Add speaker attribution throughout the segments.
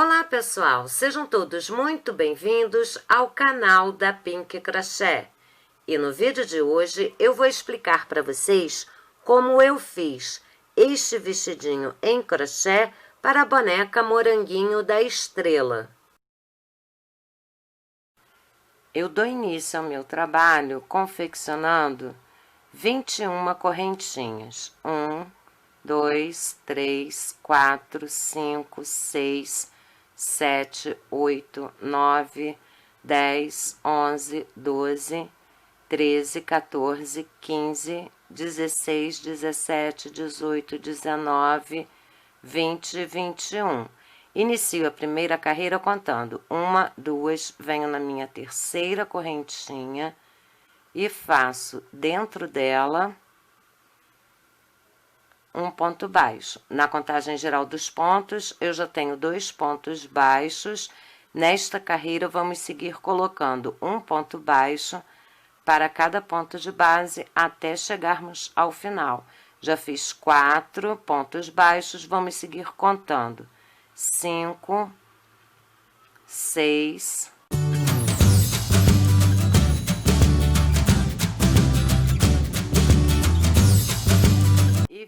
Speaker 1: Olá pessoal, sejam todos muito bem-vindos ao canal da Pink Crochê. E no vídeo de hoje eu vou explicar para vocês como eu fiz este vestidinho em crochê para a boneca Moranguinho da Estrela. Eu dou início ao meu trabalho confeccionando 21 correntinhas. 1, 2, 3, 4, 5, 6, 7, 8, 9, 10, 11, 12, 13, 14, 15, 16, 17, 18, 19, 20 e 21. Inicio a primeira carreira contando 1, 2, venho na minha terceira correntinha e faço dentro dela um ponto baixo. Na contagem geral dos pontos, eu já tenho 2 pontos baixos. Nesta carreira, vamos seguir colocando um ponto baixo para cada ponto de base até chegarmos ao final. Já fiz 4 pontos baixos, vamos seguir contando. 5, 6,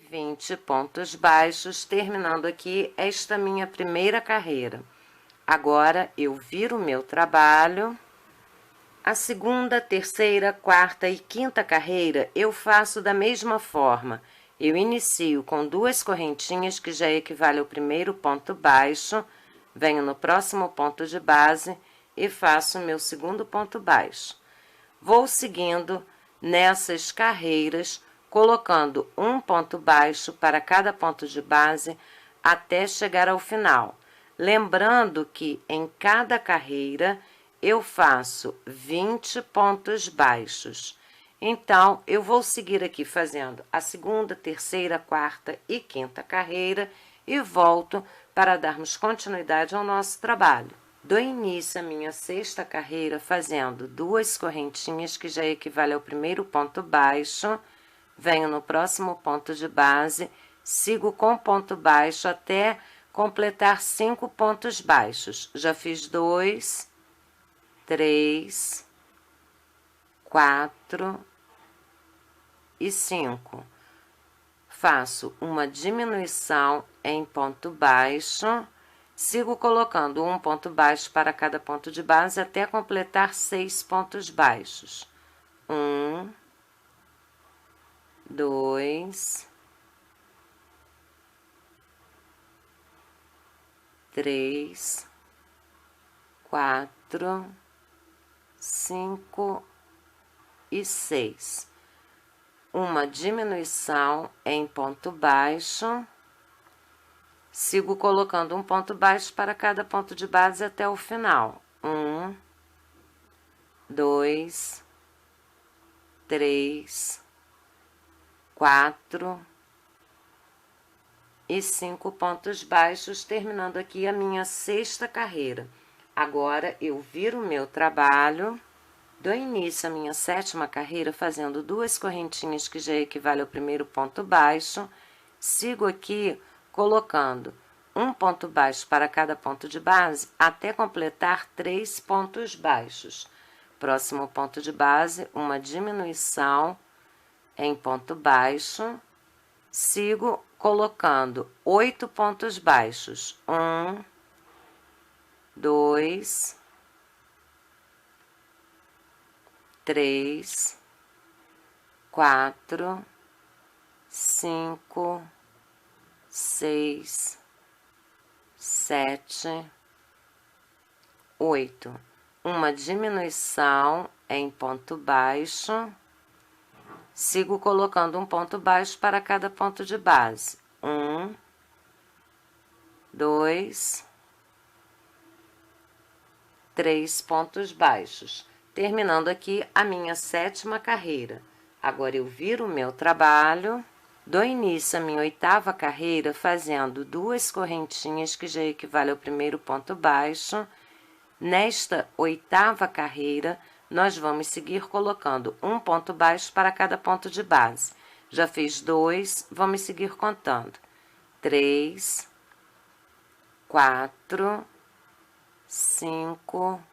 Speaker 1: 20 pontos baixos, terminando aqui esta minha primeira carreira. Agora, eu viro o meu trabalho. A segunda, terceira, quarta e quinta carreira, eu faço da mesma forma. Eu inicio com 2 correntinhas, que já equivale ao primeiro ponto baixo, venho no próximo ponto de base e faço o meu segundo ponto baixo. Vou seguindo nessas carreiras, colocando um ponto baixo para cada ponto de base até chegar ao final. Lembrando que em cada carreira eu faço 20 pontos baixos. Então, eu vou seguir aqui fazendo a segunda, terceira, quarta e quinta carreira e volto para darmos continuidade ao nosso trabalho. Dou início à minha sexta carreira fazendo 2 correntinhas, que já equivale ao primeiro ponto baixo. Venho no próximo ponto de base, sigo com ponto baixo até completar 5 pontos baixos. Já fiz 2, 3, 4 e 5. Faço uma diminuição em ponto baixo, sigo colocando um ponto baixo para cada ponto de base até completar 6 pontos baixos. 1, 2, 3, 4, 5 e 6. Uma diminuição em ponto baixo, sigo colocando um ponto baixo para cada ponto de base até o final. 1, 2, 3, 4 e 5 pontos baixos, terminando aqui a minha sexta carreira. Agora, eu viro o meu trabalho, dou início à minha sétima carreira fazendo 2 correntinhas, que já equivale ao primeiro ponto baixo. Sigo aqui colocando um ponto baixo para cada ponto de base até completar 3 pontos baixos. Próximo ponto de base, uma diminuição em ponto baixo, sigo colocando 8 pontos baixos. 1, 2, 3, 4, 5, 6, 7, 8. Uma diminuição em ponto baixo, sigo colocando um ponto baixo para cada ponto de base. 1, 2, 3 pontos baixos. Terminando aqui a minha sétima carreira. Agora, eu viro o meu trabalho, dou início à minha oitava carreira fazendo 2 correntinhas, que já equivale ao primeiro ponto baixo. Nesta oitava carreira, nós vamos seguir colocando um ponto baixo para cada ponto de base. Já fiz 2, vamos seguir contando. 3, 4, 5,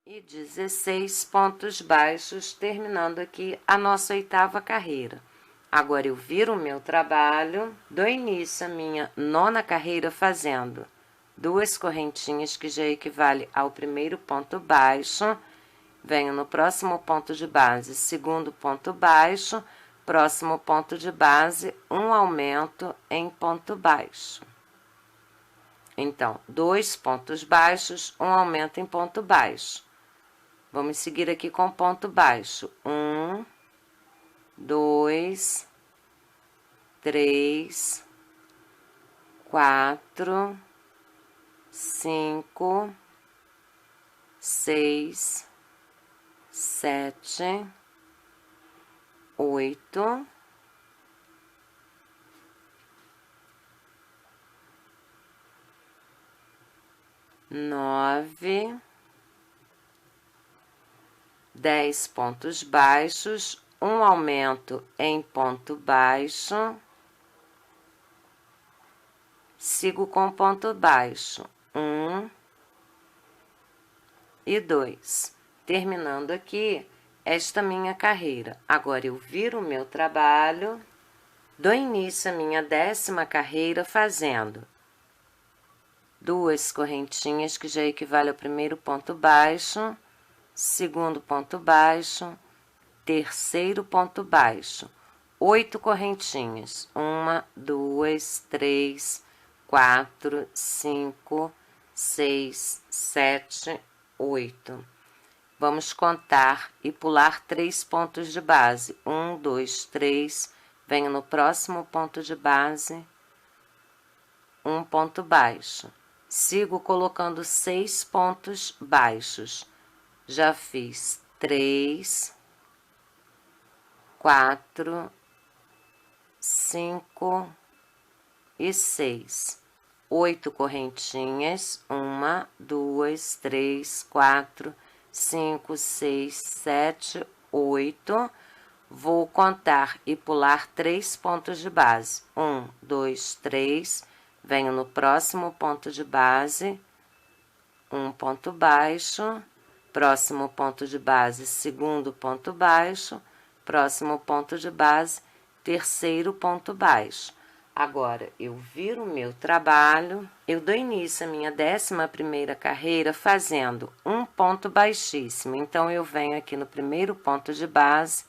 Speaker 1: e 16 pontos baixos, terminando aqui a nossa 8ª carreira. Agora, eu viro o meu trabalho, dou início à minha 9ª carreira fazendo 2 correntinhas, que já equivale ao primeiro ponto baixo, venho no próximo ponto de base, segundo ponto baixo, próximo ponto de base, um aumento em ponto baixo. Então, 2 pontos baixos, um aumento em ponto baixo. Vamos seguir aqui com ponto baixo. 1, 2, 3, 4, 5, 6, 7, 8, 9, 10 pontos baixos, um aumento em ponto baixo, sigo com ponto baixo, 1 e 2, terminando aqui esta minha carreira. Agora, eu viro o meu trabalho, dou início à minha 10ª carreira fazendo 2 correntinhas, que já equivale ao primeiro ponto baixo, segundo ponto baixo, terceiro ponto baixo, 8 correntinhas, 1, 2, 3, 4, 5, 6, 7, 8. Vamos contar e pular 3 pontos de base, 1, 2, 3, venho no próximo ponto de base, um ponto baixo, sigo colocando 6 pontos baixos. Já fiz 3, 4, 5 e 6. 8 correntinhas. 1, 2, 3, 4, 5, 6, 7, 8. Vou contar e pular 3 pontos de base. 1, 2, 3. Venho no próximo ponto de base, um ponto baixo. Próximo ponto de base, segundo ponto baixo, próximo ponto de base, terceiro ponto baixo. Agora, eu viro o meu trabalho, eu dou início à minha 11ª carreira fazendo um ponto baixíssimo. Então, eu venho aqui no primeiro ponto de base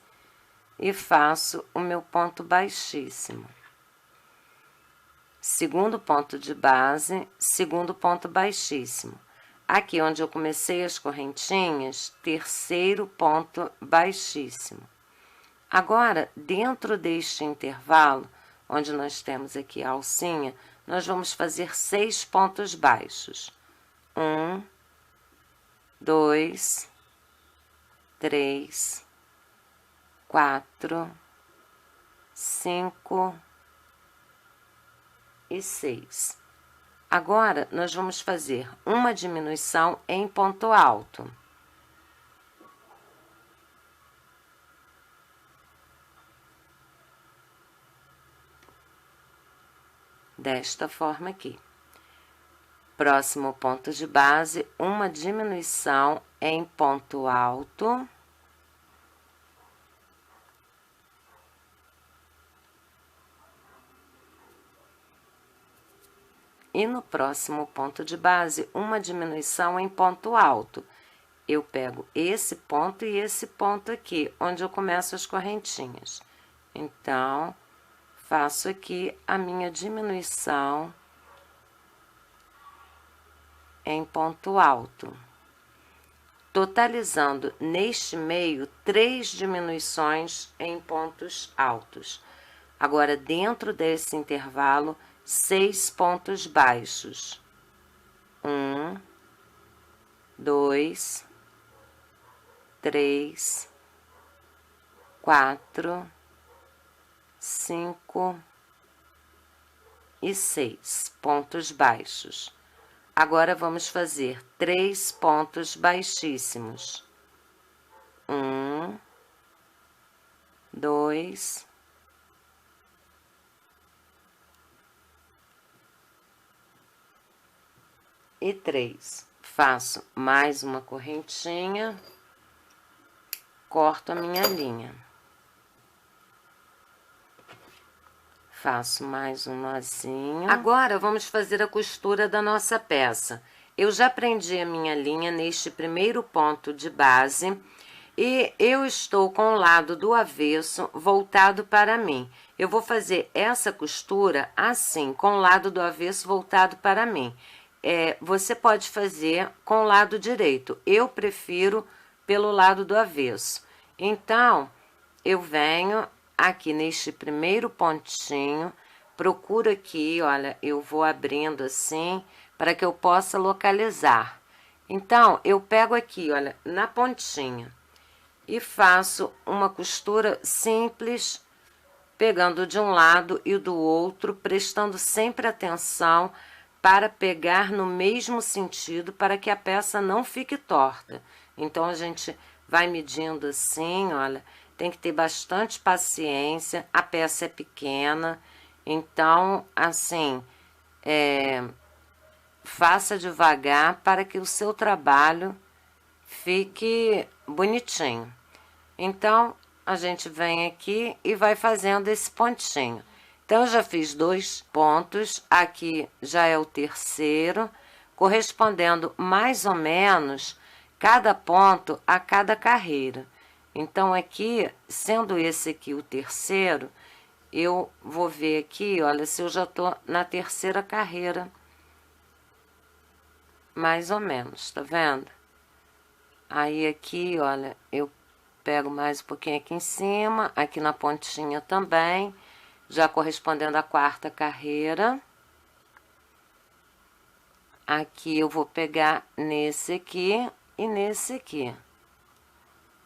Speaker 1: e faço o meu ponto baixíssimo. Segundo ponto de base, segundo ponto baixíssimo. Aqui onde eu comecei as correntinhas, terceiro ponto baixíssimo. Agora, dentro deste intervalo, onde nós temos aqui a alcinha, nós vamos fazer 6 pontos baixos. 1, 2, 3, 4, 5 e 6. Agora, nós vamos fazer uma diminuição em ponto alto. Desta forma aqui. Próximo ponto de base, uma diminuição em ponto alto. E no próximo ponto de base, uma diminuição em ponto alto. Eu pego esse ponto e esse ponto aqui, onde eu começo as correntinhas. Então, faço aqui a minha diminuição em ponto alto. Totalizando neste meio 3 diminuições em pontos altos. Agora, dentro desse intervalo, 6 pontos baixos. 1, 2, 3, 4, 5 e 6 pontos baixos. Agora, vamos fazer 3 pontos baixíssimos. 1, 2, e 3. Faço mais uma correntinha, corto a minha linha. Faço mais um nozinho. Agora, vamos fazer a costura da nossa peça. Eu já prendi a minha linha neste primeiro ponto de base e eu estou com o lado do avesso voltado para mim. Eu vou fazer essa costura assim, com o lado do avesso voltado para mim. Você pode fazer com o lado direito. Eu prefiro pelo lado do avesso. Então, eu venho aqui neste primeiro pontinho, procuro aqui, olha, eu vou abrindo assim, para que eu possa localizar. Então, eu pego aqui, olha, na pontinha, e faço uma costura simples, pegando de um lado e do outro, prestando sempre atenção para pegar no mesmo sentido, para que a peça não fique torta. Então, a gente vai medindo assim, olha, tem que ter bastante paciência, a peça é pequena, então, assim, faça devagar para que o seu trabalho fique bonitinho. Então, a gente vem aqui e vai fazendo esse pontinho. Então, eu já fiz 2 pontos, aqui já é o terceiro, correspondendo mais ou menos cada ponto a cada carreira. Então, aqui, sendo esse aqui o terceiro, eu vou ver aqui, olha, se eu já tô na terceira carreira, mais ou menos, tá vendo? Aí, aqui, olha, eu pego mais um pouquinho aqui em cima, aqui na pontinha também, já correspondendo à quarta carreira. Aqui eu vou pegar nesse aqui e nesse aqui,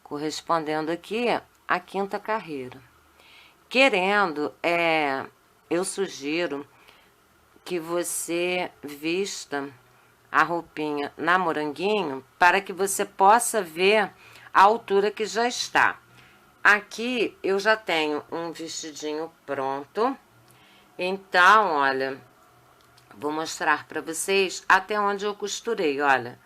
Speaker 1: correspondendo aqui à quinta carreira. Querendo, eu sugiro que você vista a roupinha na moranguinho para que você possa ver a altura que já está. Aqui eu já tenho um vestidinho pronto, então, olha, vou mostrar para vocês até onde eu costurei, olha.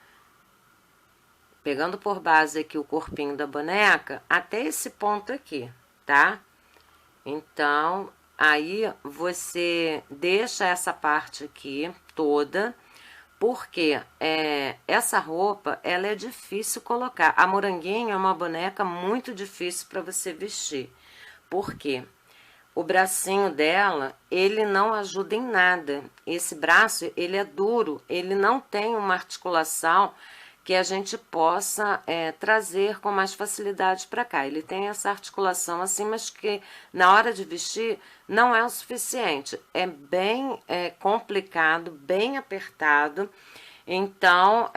Speaker 1: Pegando por base aqui o corpinho da boneca, até esse ponto aqui, tá? Então, aí você deixa essa parte aqui toda, porque essa roupa, ela é difícil colocar. A moranguinho é uma boneca muito difícil para você vestir. Por quê? O bracinho dela, ele não ajuda em nada. Esse braço, ele é duro, ele não tem uma articulação que a gente possa trazer com mais facilidade para cá. Ele tem essa articulação assim, mas que na hora de vestir não é o suficiente. É bem complicado, bem apertado. Então,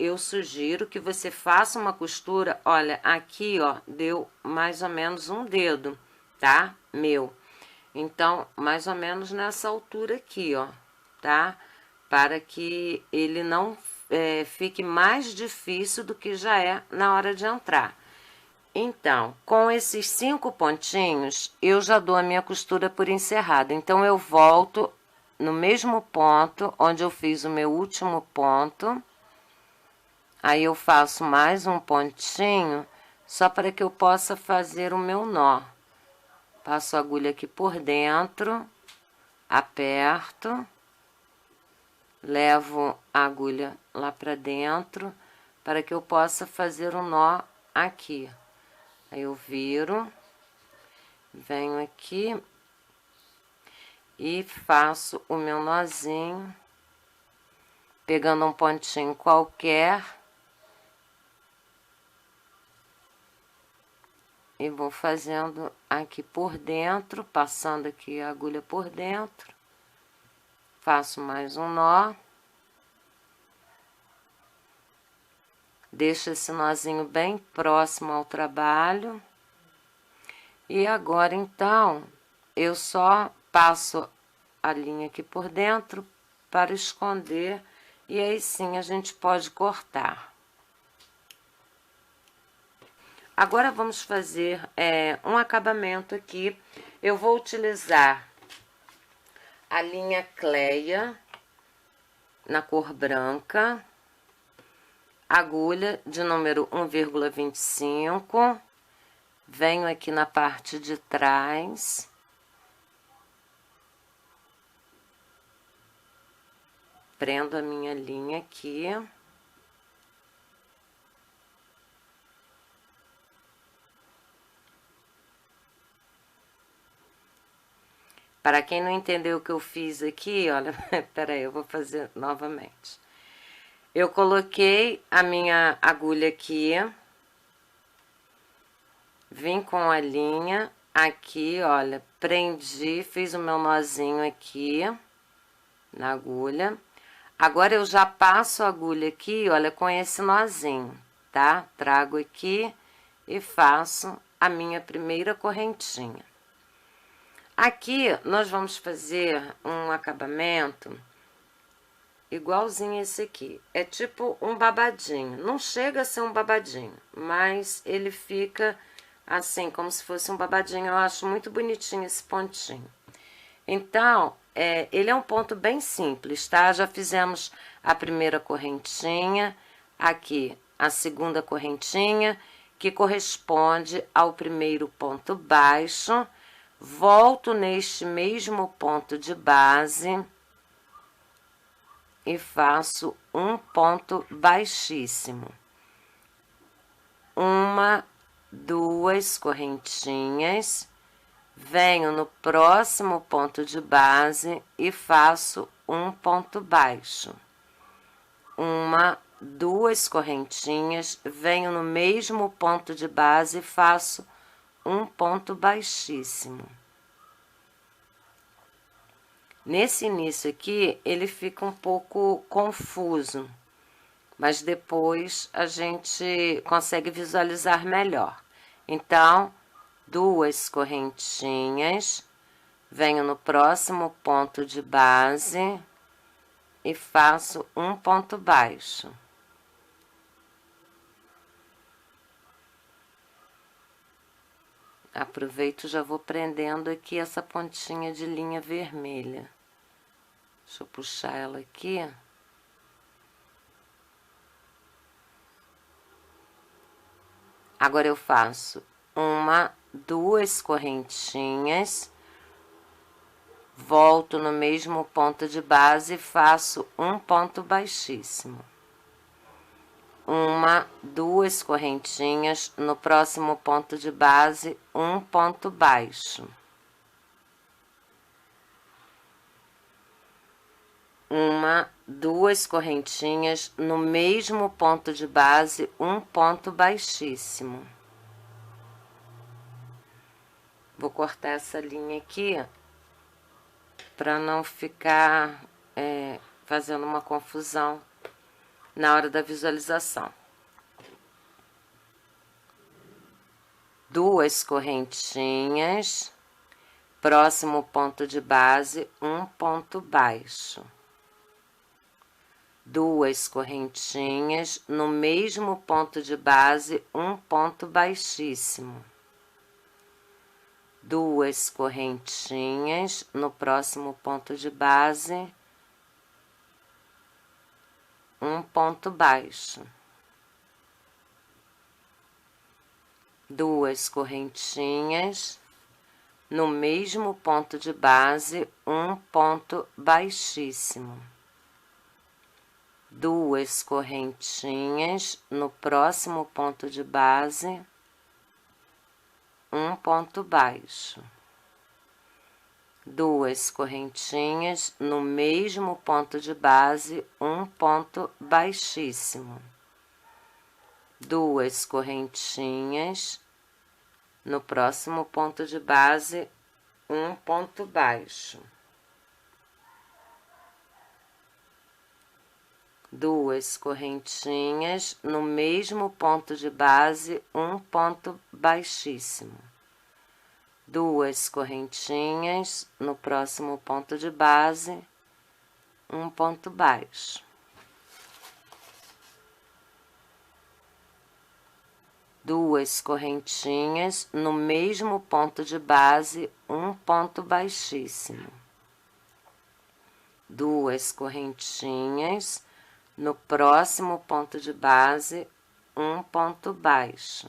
Speaker 1: eu sugiro que você faça uma costura, olha, aqui, ó, deu mais ou menos um dedo, tá? Meu. Então, mais ou menos nessa altura aqui, ó, tá? Para que ele não fique mais difícil do que já é na hora de entrar. Então, com esses 5 pontinhos, eu já dou a minha costura por encerrada. Então, eu volto no mesmo ponto onde eu fiz o meu último ponto. Aí, eu faço mais um pontinho, só para que eu possa fazer o meu nó. Passo a agulha aqui por dentro, aperto, levo a agulha lá para dentro, para que eu possa fazer o nó aqui. Aí eu viro, venho aqui e faço o meu nozinho, pegando um pontinho qualquer. E vou fazendo aqui por dentro, passando aqui a agulha por dentro. Faço mais um nó. Deixo esse nozinho bem próximo ao trabalho. E agora, então, eu só passo a linha aqui por dentro para esconder. E aí sim a gente pode cortar. Agora, vamos fazer um acabamento aqui. Eu vou utilizar a linha Cleia, na cor branca, agulha de número 1,25, venho aqui na parte de trás, prendo a minha linha aqui. Para quem não entendeu o que eu fiz aqui, olha, peraí, eu vou fazer novamente. Eu coloquei a minha agulha aqui, vim com a linha aqui, olha, prendi, fiz o meu nozinho aqui na agulha. Agora eu já passo a agulha aqui, olha, com esse nozinho, tá? Trago aqui e faço a minha primeira correntinha. Aqui nós vamos fazer um acabamento igualzinho esse aqui. É tipo um babadinho. Não chega a ser um babadinho, mas ele fica assim, como se fosse um babadinho. Eu acho muito bonitinho esse pontinho. Então, ele é um ponto bem simples, tá? Já fizemos a primeira correntinha, aqui a segunda correntinha, que corresponde ao primeiro ponto baixo. Volto neste mesmo ponto de base e faço um ponto baixíssimo. Uma, duas correntinhas, venho no próximo ponto de base e faço um ponto baixo. Uma, duas correntinhas, venho no mesmo ponto de base e faço um ponto baixíssimo. Nesse início aqui, ele fica um pouco confuso, mas depois a gente consegue visualizar melhor. Então, duas correntinhas, venho no próximo ponto de base e faço um ponto baixo. Aproveito e já vou prendendo aqui essa pontinha de linha vermelha. Deixa eu puxar ela aqui. Agora eu faço uma, duas correntinhas, volto no mesmo ponto de base e faço um ponto baixíssimo. Uma, duas correntinhas, no próximo ponto de base, um ponto baixo. Uma, duas correntinhas, no mesmo ponto de base, um ponto baixíssimo. Vou cortar essa linha aqui, para não ficar fazendo uma confusão na hora da visualização. Duas correntinhas, próximo ponto de base, um ponto baixo. Duas correntinhas, no mesmo ponto de base, um ponto baixíssimo. Duas correntinhas, no próximo ponto de base, um ponto baixo. Duas correntinhas, no mesmo ponto de base, um ponto baixíssimo. Duas correntinhas, no próximo ponto de base, um ponto baixo. Duas correntinhas, no mesmo ponto de base, um ponto baixíssimo. Duas correntinhas, no próximo ponto de base, um ponto baixo. Duas correntinhas, no mesmo ponto de base, um ponto baixíssimo. Duas correntinhas, no próximo ponto de base, um ponto baixo. Duas correntinhas, no mesmo ponto de base, um ponto baixíssimo. 2 correntinhas, no próximo ponto de base, um ponto baixo.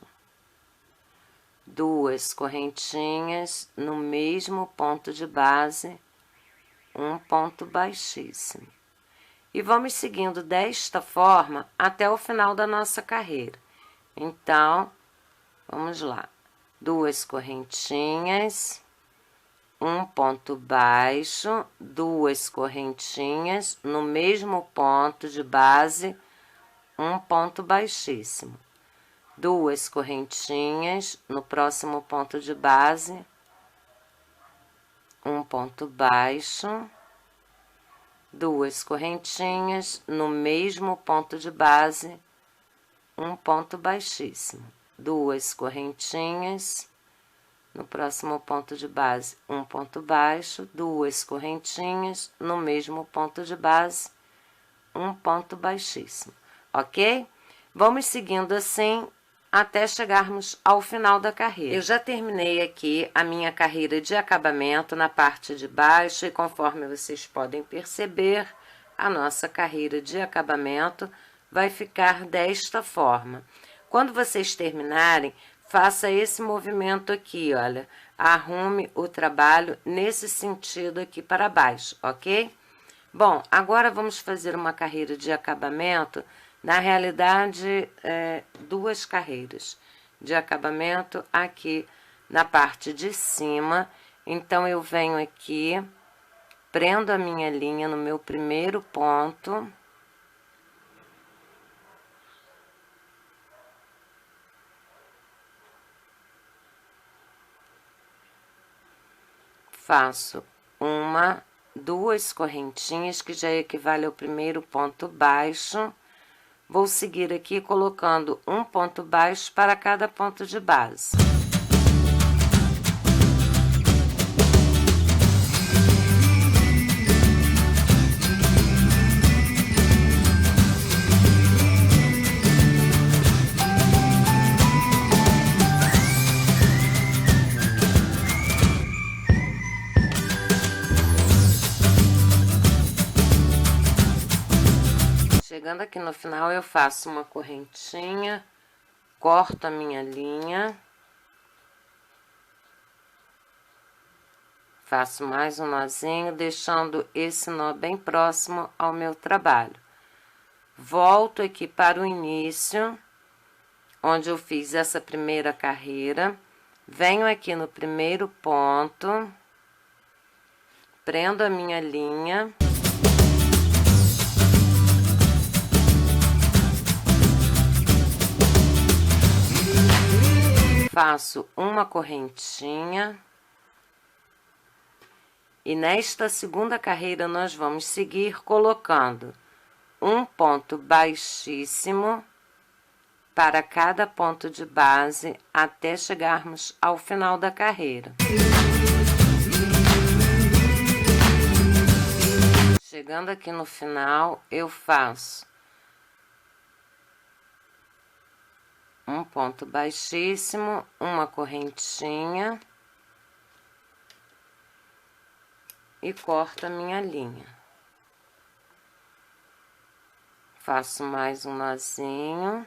Speaker 1: 2 correntinhas, no mesmo ponto de base, um ponto baixíssimo. E vamos seguindo desta forma até o final da nossa carreira. Então, vamos lá. 2 correntinhas, um ponto baixo, 2 correntinhas, no mesmo ponto de base, um ponto baixíssimo. 2 correntinhas, no próximo ponto de base, um ponto baixo, 2 correntinhas, no mesmo ponto de base, um ponto baixíssimo. 2 correntinhas, no próximo ponto de base, um ponto baixo, 2 correntinhas, no mesmo ponto de base, um ponto baixíssimo, ok? Vamos seguindo assim até chegarmos ao final da carreira. Eu já terminei aqui a minha carreira de acabamento na parte de baixo e conforme vocês podem perceber, a nossa carreira de acabamento vai ficar desta forma. Quando vocês terminarem, faça esse movimento aqui, olha, arrume o trabalho nesse sentido aqui para baixo, ok? Bom, agora vamos fazer uma carreira de acabamento, na realidade, 2 carreiras de acabamento aqui na parte de cima. Então, eu venho aqui, prendo a minha linha no meu primeiro ponto. Faço 1, 2 correntinhas, que já equivale ao primeiro ponto baixo. Vou seguir aqui colocando um ponto baixo para cada ponto de base. Chegando aqui no final, eu faço uma correntinha, corto a minha linha, faço mais um nozinho, deixando esse nó bem próximo ao meu trabalho. Volto aqui para o início, onde eu fiz essa primeira carreira, venho aqui no primeiro ponto, prendo a minha linha. Faço uma correntinha e nesta segunda carreira nós vamos seguir colocando um ponto baixíssimo para cada ponto de base até chegarmos ao final da carreira. Chegando aqui no final, eu faço um ponto baixíssimo, uma correntinha e corto a minha linha. Faço mais um nozinho.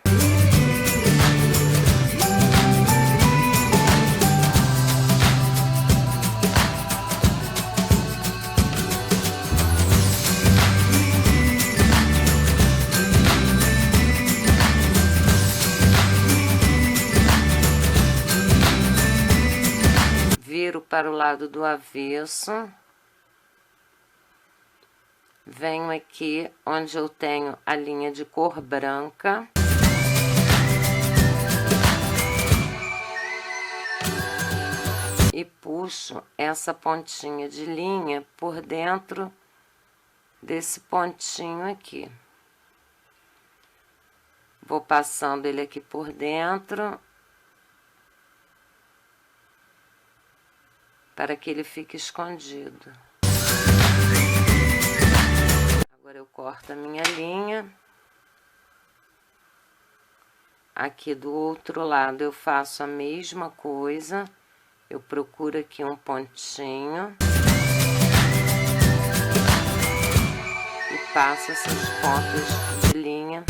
Speaker 1: Viro para o lado do avesso, venho aqui onde eu tenho a linha de cor branca, e puxo essa pontinha de linha por dentro desse pontinho aqui. Vou passando ele aqui por dentro, para que ele fique escondido. Agora eu corto a minha linha. Aqui do outro lado eu faço a mesma coisa. Eu procuro aqui um pontinho. faço essas pontas de linha.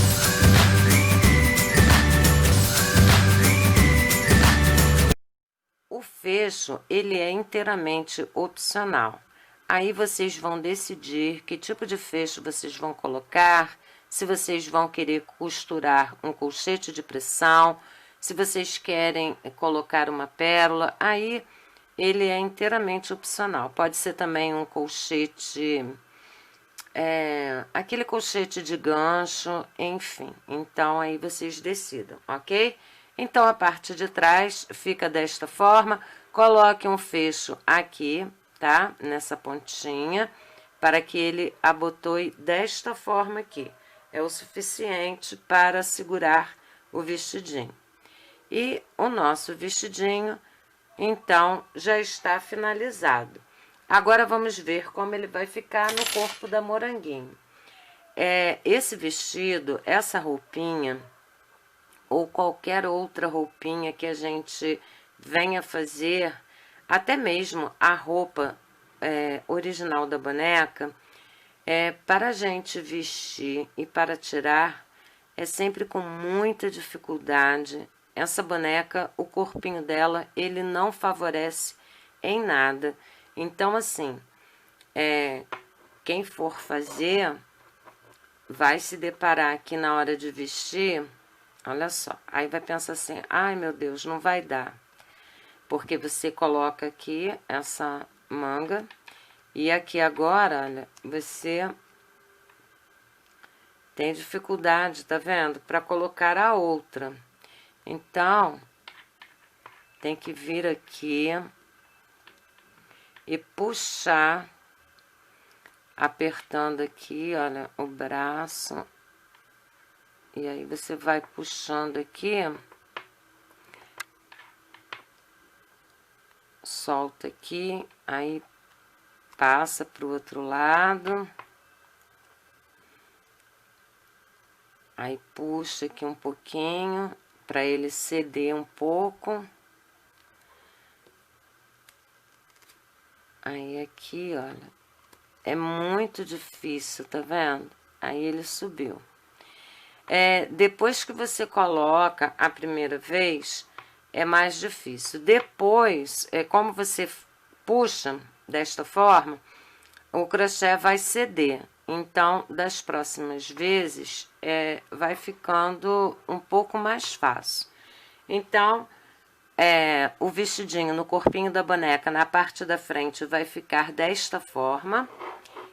Speaker 1: O fecho, ele é inteiramente opcional. Aí vocês vão decidir que tipo de fecho vocês vão colocar, se vocês vão querer costurar um colchete de pressão, se vocês querem colocar uma pérola, aí ele é inteiramente opcional. Pode ser também um colchete, aquele colchete de gancho, enfim. Então, aí vocês decidam, ok? Então, a parte de trás fica desta forma. Coloque um fecho aqui, tá? Nessa pontinha, para que ele abotoe desta forma aqui. É o suficiente para segurar o vestidinho. E o nosso vestidinho, então, já está finalizado. Agora, vamos ver como ele vai ficar no corpo da Moranguinho. Esse vestido, essa roupinha, ou qualquer outra roupinha que a gente venha fazer, até mesmo a roupa original da boneca, para a gente vestir e para tirar, é sempre com muita dificuldade. Essa boneca, o corpinho dela, ele não favorece em nada. Então, assim, quem for fazer, vai se deparar aqui na hora de vestir, olha só, aí vai pensar assim, ai meu Deus, não vai dar. Porque você coloca aqui essa manga, e aqui agora, olha, você tem dificuldade, tá vendo? Para colocar a outra. Então, tem que vir aqui e puxar, apertando aqui, olha, o braço. E aí, você vai puxando aqui, solta aqui, aí passa pro outro lado. Aí, puxa aqui um pouquinho, para ele ceder um pouco. Aí, aqui, olha, é muito difícil, tá vendo? Aí, ele subiu. Depois que você coloca a primeira vez, é mais difícil. Depois, como você puxa desta forma, o crochê vai ceder. Então, das próximas vezes, vai ficando um pouco mais fácil. Então, o vestidinho no corpinho da boneca, na parte da frente, vai ficar desta forma.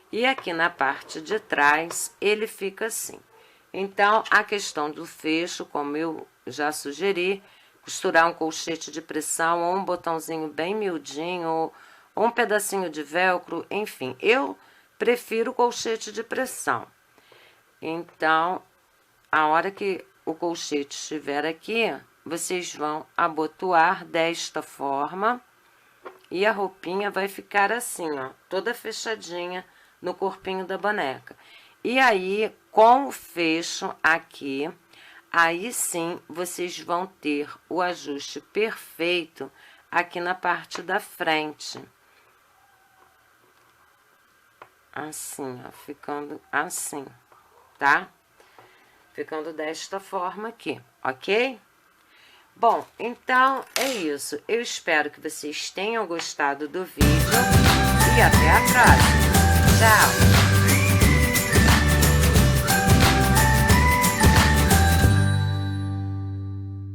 Speaker 1: E aqui na parte de trás, ele fica assim. Então, a questão do fecho, como eu já sugeri, costurar um colchete de pressão ou um botãozinho bem miudinho, ou um pedacinho de velcro, enfim. Eu prefiro colchete de pressão. Então, a hora que o colchete estiver aqui, vocês vão abotoar desta forma. E a roupinha vai ficar assim, ó, toda fechadinha no corpinho da boneca. E aí, com o fecho aqui, aí sim, vocês vão ter o ajuste perfeito aqui na parte da frente. Assim, ó, ficando assim, tá? Ficando desta forma aqui, ok? Bom, então é isso. Eu espero que vocês tenham gostado do vídeo e até a próxima. Tchau!